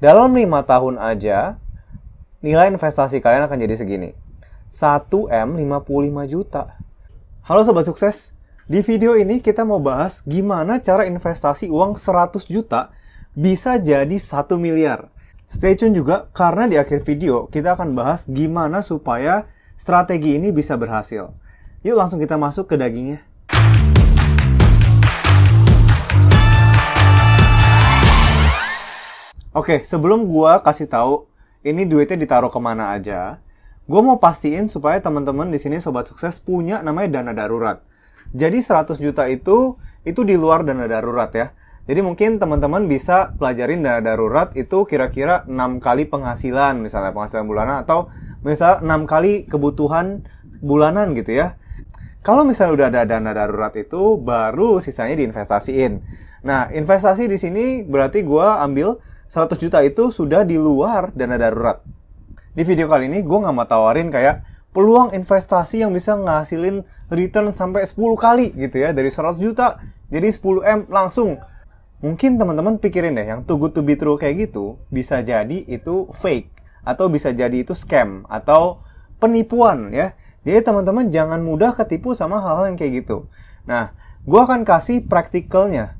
Dalam 5 tahun aja, nilai investasi kalian akan jadi segini. 1M 55 juta. Halo Sobat Sukses, di video ini kita mau bahas gimana cara investasi uang 100 juta bisa jadi 1 miliar. Stay tune juga karena di akhir video kita akan bahas gimana supaya strategi ini bisa berhasil. Yuk langsung kita masuk ke dagingnya. Oke, sebelum gua kasih tahu ini duitnya ditaruh kemana aja, gua mau pastiin supaya teman-teman di sini Sobat Sukses punya namanya dana darurat. Jadi 100 juta itu di luar dana darurat ya. Jadi mungkin teman-teman bisa pelajarin dana darurat itu kira-kira 6 kali penghasilan, misalnya penghasilan bulanan, atau misalnya 6 kali kebutuhan bulanan gitu ya. Kalau misalnya udah ada dana darurat itu, baru sisanya diinvestasiin. Nah, investasi di sini berarti gua ambil 100 juta itu sudah di luar dana darurat. Di video kali ini gue nggak mau tawarin kayak peluang investasi yang bisa ngasilin return sampai 10 kali gitu ya. Dari 100 juta jadi 10M langsung. Mungkin teman-teman pikirin deh, yang too good to be true kayak gitu bisa jadi itu fake. Atau bisa jadi itu scam atau penipuan ya. Jadi teman-teman jangan mudah ketipu sama hal-hal yang kayak gitu. Nah, gue akan kasih praktikalnya.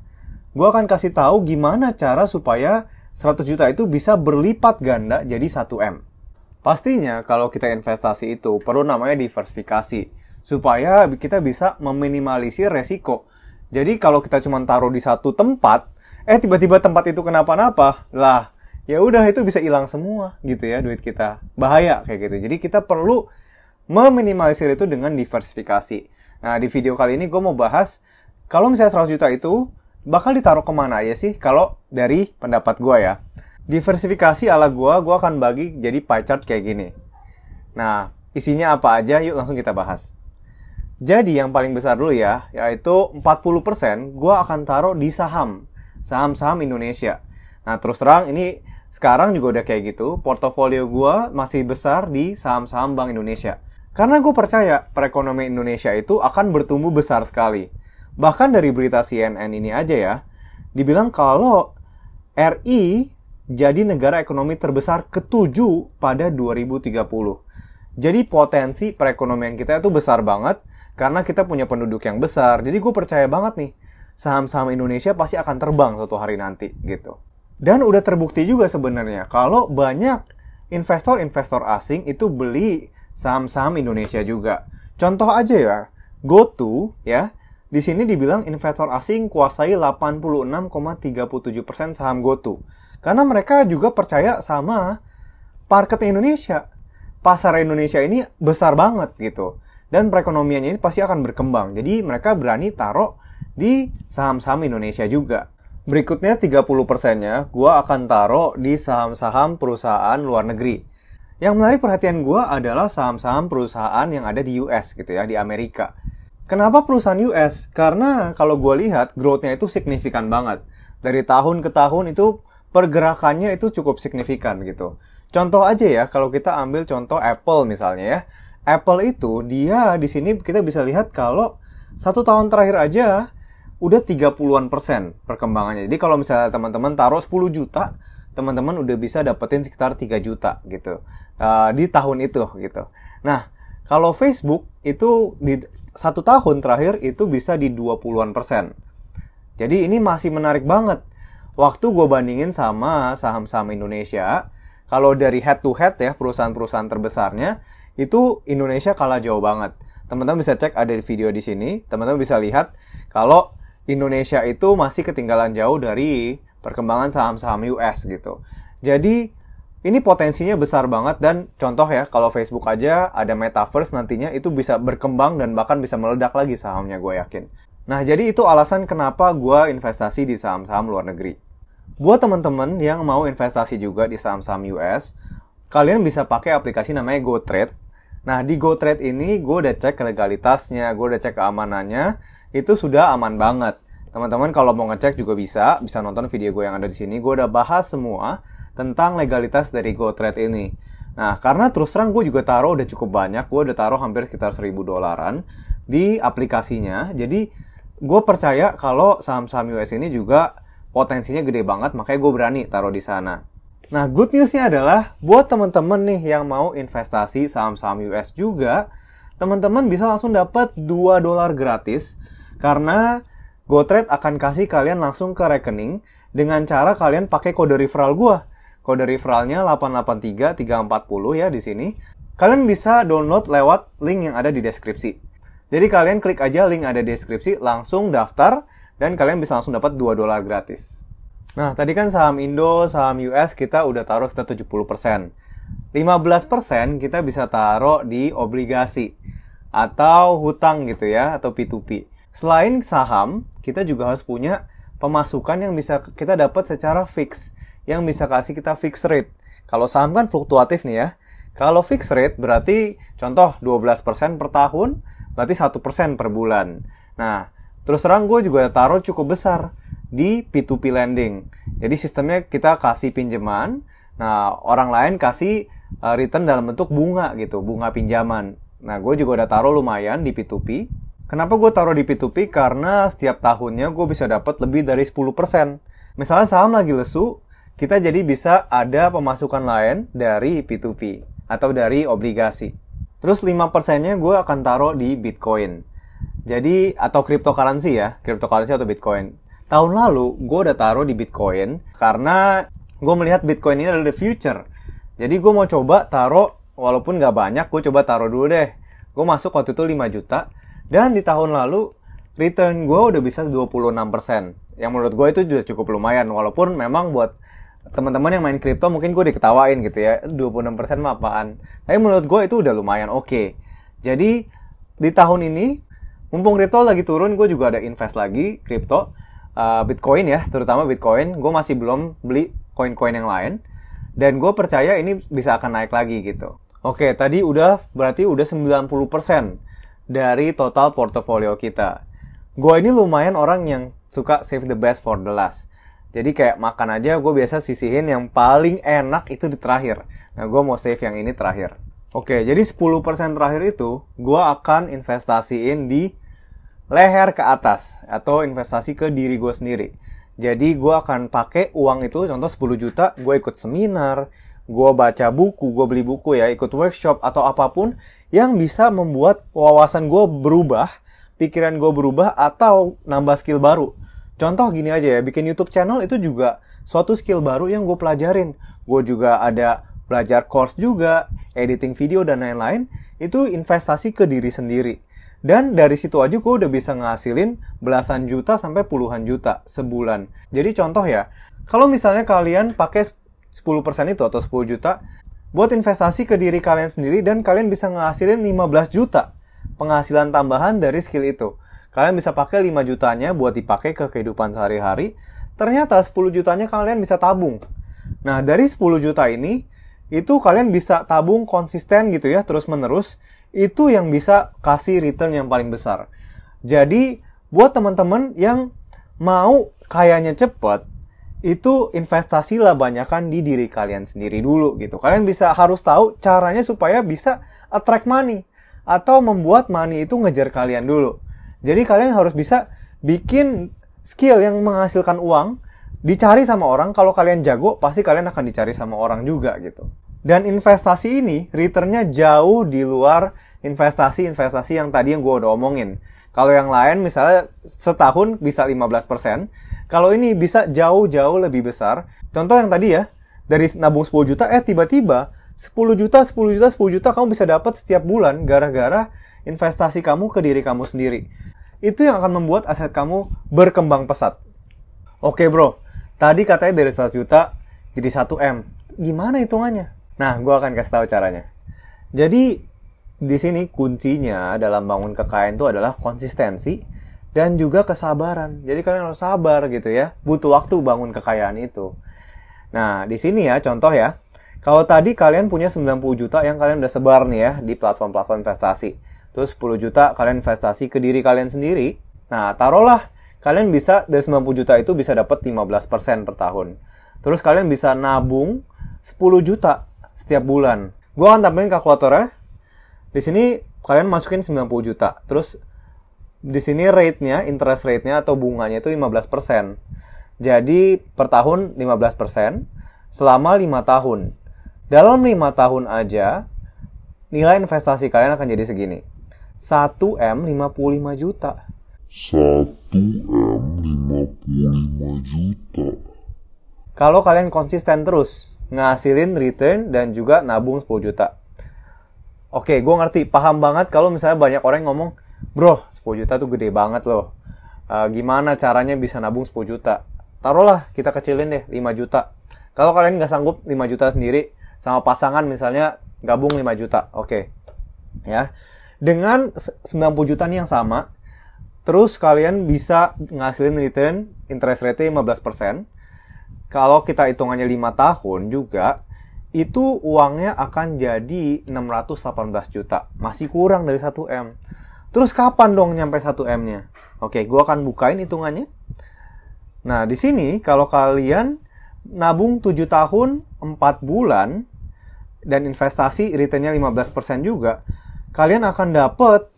Gue akan kasih tahu gimana cara supaya 100 juta itu bisa berlipat ganda jadi 1M. Pastinya kalau kita investasi itu perlu namanya diversifikasi. Supaya kita bisa meminimalisir resiko. Jadi kalau kita cuma taruh di satu tempat, tiba-tiba tempat itu kenapa-napa, lah ya udah itu bisa hilang semua gitu ya duit kita. Bahaya kayak gitu. Jadi kita perlu meminimalisir itu dengan diversifikasi. Nah di video kali ini gue mau bahas, kalau misalnya 100 juta itu bakal ditaruh kemana aja sih kalau dari pendapat gue ya. Diversifikasi ala gue akan bagi jadi pie chart kayak gini. Nah, isinya apa aja? Yuk langsung kita bahas. Jadi yang paling besar dulu ya, yaitu 40% gue akan taruh di saham. Saham-saham Indonesia. Nah, terus terang ini sekarang juga udah kayak gitu. Portofolio gue masih besar di saham-saham Bank Indonesia. Karena gue percaya perekonomian Indonesia itu akan bertumbuh besar sekali. Bahkan dari berita CNN ini aja ya, dibilang kalau RI jadi negara ekonomi terbesar ke-7 pada 2030. Jadi potensi perekonomian kita itu besar banget, karena kita punya penduduk yang besar. Jadi gue percaya banget nih, saham-saham Indonesia pasti akan terbang suatu hari nanti gitu. Dan udah terbukti juga sebenarnya, kalau banyak investor-investor asing itu beli saham-saham Indonesia juga. Contoh aja ya, GoTo ya, di sini dibilang investor asing kuasai 86,37% saham GoTo. Karena mereka juga percaya sama market Indonesia. Pasar Indonesia ini besar banget gitu. Dan perekonomiannya ini pasti akan berkembang. Jadi mereka berani taruh di saham-saham Indonesia juga. Berikutnya 30%-nya gue akan taruh di saham-saham perusahaan luar negeri. Yang menarik perhatian gue adalah saham-saham perusahaan yang ada di US gitu ya, di Amerika. Kenapa perusahaan US? Karena kalau gue lihat growth-nya itu signifikan banget. Dari tahun ke tahun itu pergerakannya itu cukup signifikan gitu. Contoh aja ya, kalau kita ambil contoh Apple misalnya ya. Apple itu dia di sini kita bisa lihat kalau 1 tahun terakhir aja udah 30-an% perkembangannya. Jadi kalau misalnya teman-teman taruh 10 juta, teman-teman udah bisa dapetin sekitar 3 juta gitu. Di tahun itu gitu. Nah, kalau Facebook itu di 1 tahun terakhir itu bisa di 20-an%. Jadi ini masih menarik banget. Waktu gue bandingin sama saham-saham Indonesia, kalau dari head to head ya, perusahaan-perusahaan terbesarnya, itu Indonesia kalah jauh banget. Teman-teman bisa cek, ada di video di sini. Teman-teman bisa lihat kalau Indonesia itu masih ketinggalan jauh dari perkembangan saham-saham US gitu. Jadi ini potensinya besar banget, dan contoh ya, kalau Facebook aja ada metaverse nantinya itu bisa berkembang dan bahkan bisa meledak lagi sahamnya, gue yakin. Nah, jadi itu alasan kenapa gue investasi di saham-saham luar negeri. Buat teman-teman yang mau investasi juga di saham-saham US, kalian bisa pakai aplikasi namanya GoTrade. Nah, di GoTrade ini gue udah cek legalitasnya, gue udah cek keamanannya, itu sudah aman banget. Teman-teman kalau mau ngecek juga bisa nonton video gue yang ada di sini. Gue udah bahas semua tentang legalitas dari GoTrade ini. Nah, karena terus terang gue juga taruh udah cukup banyak. Gue udah taruh hampir sekitar $1.000 di aplikasinya. Jadi, gue percaya kalau saham-saham US ini juga potensinya gede banget, makanya gue berani taruh di sana. Nah, good news-nya adalah buat teman-teman nih yang mau investasi saham-saham US juga, teman-teman bisa langsung dapat $2 gratis karena GoTrade akan kasih kalian langsung ke rekening dengan cara kalian pakai kode referral gua. Kode referralnya 883-340 ya di sini. Kalian bisa download lewat link yang ada di deskripsi. Jadi kalian klik aja link ada di deskripsi, langsung daftar dan kalian bisa langsung dapat $2 gratis. Nah, tadi kan saham Indo, saham US kita udah taruh sekitar 70%. 15% kita bisa taruh di obligasi atau hutang gitu ya, atau P2P. Selain saham, kita juga harus punya pemasukan yang bisa kita dapat secara fix, yang bisa kasih kita fixed rate. Kalau saham kan fluktuatif nih ya. Kalau fixed rate berarti contoh 12% per tahun, berarti 1% per bulan. Nah, terus terang gue juga taruh cukup besar di P2P lending. Jadi sistemnya kita kasih pinjaman, nah orang lain kasih return dalam bentuk bunga gitu, bunga pinjaman. Nah, gue juga udah taruh lumayan di P2P. Kenapa gue taruh di P2P? Karena setiap tahunnya gue bisa dapat lebih dari 10%. Misalnya saham lagi lesu, kita jadi bisa ada pemasukan lain dari P2P atau dari obligasi. Terus 5%-nya gue akan taruh di Bitcoin. Jadi, atau cryptocurrency ya, cryptocurrency atau Bitcoin. Tahun lalu, gue udah taruh di Bitcoin karena gue melihat Bitcoin ini adalah the future. Jadi, gue mau coba taruh, walaupun nggak banyak, gue coba taruh dulu deh. Gue masuk waktu itu 5 juta, dan di tahun lalu, return gue udah bisa 26%. Yang menurut gue itu juga cukup lumayan, walaupun memang buat teman-teman yang main kripto mungkin gue diketawain gitu ya, 26% mah apaan. Tapi menurut gue itu udah lumayan oke. Jadi, di tahun ini, mumpung kripto lagi turun, gue juga ada invest lagi kripto. Bitcoin ya, terutama Bitcoin. Gue masih belum beli koin-koin yang lain. Dan gue percaya ini bisa akan naik lagi gitu. Oke, tadi berarti udah 90% dari total portofolio kita. Gue ini lumayan orang yang suka save the best for the last. Jadi kayak makan aja, gue biasa sisihin yang paling enak itu di terakhir. Nah, gue mau save yang ini terakhir. Oke, jadi 10% terakhir itu, gue akan investasiin di leher ke atas atau investasi ke diri gue sendiri. Jadi gue akan pakai uang itu, contoh 10 juta, gue ikut seminar, gue baca buku, gue beli buku ya, ikut workshop atau apapun yang bisa membuat wawasan gue berubah, pikiran gue berubah atau nambah skill baru. Contoh gini aja ya, bikin YouTube channel itu juga suatu skill baru yang gue pelajarin. Gue juga ada belajar course juga, editing video dan lain-lain, itu investasi ke diri sendiri. Dan dari situ aja gue udah bisa ngasilin belasan juta sampai puluhan juta sebulan. Jadi contoh ya, kalau misalnya kalian pakai 10% itu atau 10 juta buat investasi ke diri kalian sendiri dan kalian bisa ngasilin 15 juta penghasilan tambahan dari skill itu. Kalian bisa pakai 5 jutanya buat dipakai ke kehidupan sehari-hari. Ternyata 10 jutanya kalian bisa tabung. Nah, dari 10 juta ini, itu kalian bisa tabung konsisten gitu ya, terus-menerus. Itu yang bisa kasih return yang paling besar. Jadi, buat teman-teman yang mau kayanya cepet, itu investasilah banyakan di diri kalian sendiri dulu gitu. Kalian harus tahu caranya supaya bisa attract money. Atau membuat money itu ngejar kalian dulu. Jadi kalian harus bisa bikin skill yang menghasilkan uang, dicari sama orang. Kalau kalian jago, pasti kalian akan dicari sama orang juga gitu. Dan investasi ini, returnnya jauh di luar investasi-investasi yang tadi yang gue udah omongin. Kalau yang lain, misalnya setahun bisa 15%. Kalau ini bisa jauh-jauh lebih besar. Contoh yang tadi ya, dari nabung 10 juta, tiba-tiba 10 juta, 10 juta, 10 juta kamu bisa dapat setiap bulan gara-gara investasi kamu ke diri kamu sendiri. Itu yang akan membuat aset kamu berkembang pesat. Oke bro, tadi katanya dari 100 juta jadi 1M. Gimana hitungannya? Nah, gue akan kasih tahu caranya. Jadi, di sini kuncinya dalam bangun kekayaan itu adalah konsistensi dan juga kesabaran. Jadi kalian harus sabar gitu ya. Butuh waktu bangun kekayaan itu. Nah, di sini ya contoh ya. Kalau tadi kalian punya 90 juta yang kalian udah sebar nih ya di platform-platform investasi. Terus 10 juta kalian investasi ke diri kalian sendiri. Nah, taruhlah kalian bisa dari 90 juta itu bisa dapat 15% per tahun. Terus kalian bisa nabung 10 juta setiap bulan. Gue akan tampilin kalkulatornya. Di sini kalian masukin 90 juta. Terus di sini rate-nya, interest rate-nya atau bunganya itu 15%. Jadi per tahun 15%. selama 5 tahun. Dalam 5 tahun aja, nilai investasi kalian akan jadi segini. 1M 55 juta. 1M 55 juta. Kalau kalian konsisten terus, ngasilin return dan juga nabung 10 juta. Oke, gue ngerti, paham banget kalau misalnya banyak orang yang ngomong, bro, 10 juta tuh gede banget loh. Gimana caranya bisa nabung 10 juta? Taruhlah, kita kecilin deh, 5 juta. Kalau kalian nggak sanggup 5 juta sendiri, sama pasangan misalnya, gabung 5 juta. Oke. Ya. Dengan 90 juta nih yang sama, terus kalian bisa ngasilin return, interest rate 15%. Kalau kita hitungannya 5 tahun juga, itu uangnya akan jadi 618 juta. Masih kurang dari 1M. Terus kapan dong nyampe 1M-nya? Oke, gue akan bukain hitungannya. Nah, di sini kalau kalian nabung 7 tahun, 4 bulan, dan investasi return-nya 15% juga, kalian akan dapat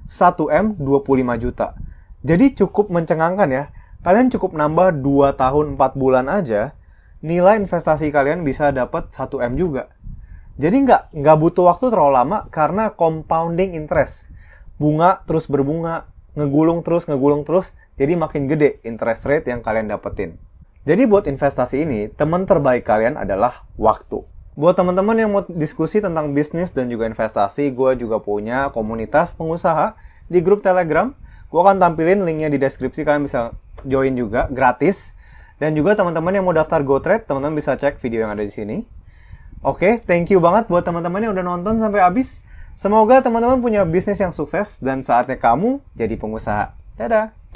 1M 25 juta. Jadi cukup mencengangkan ya. Kalian cukup nambah 2 tahun 4 bulan aja, nilai investasi kalian bisa dapat 1M juga. Jadi nggak butuh waktu terlalu lama karena compounding interest. Bunga terus berbunga, ngegulung terus, jadi makin gede interest rate yang kalian dapetin. Jadi buat investasi ini, teman terbaik kalian adalah waktu. Buat teman-teman yang mau diskusi tentang bisnis dan juga investasi, gue juga punya komunitas pengusaha di grup Telegram. Gue akan tampilin linknya di deskripsi, kalian bisa join juga, gratis. Dan juga teman-teman yang mau daftar GoTrade, teman-teman bisa cek video yang ada di sini. Oke, thank you banget buat teman-teman yang udah nonton sampai habis. Semoga teman-teman punya bisnis yang sukses dan saatnya kamu jadi pengusaha. Dadah!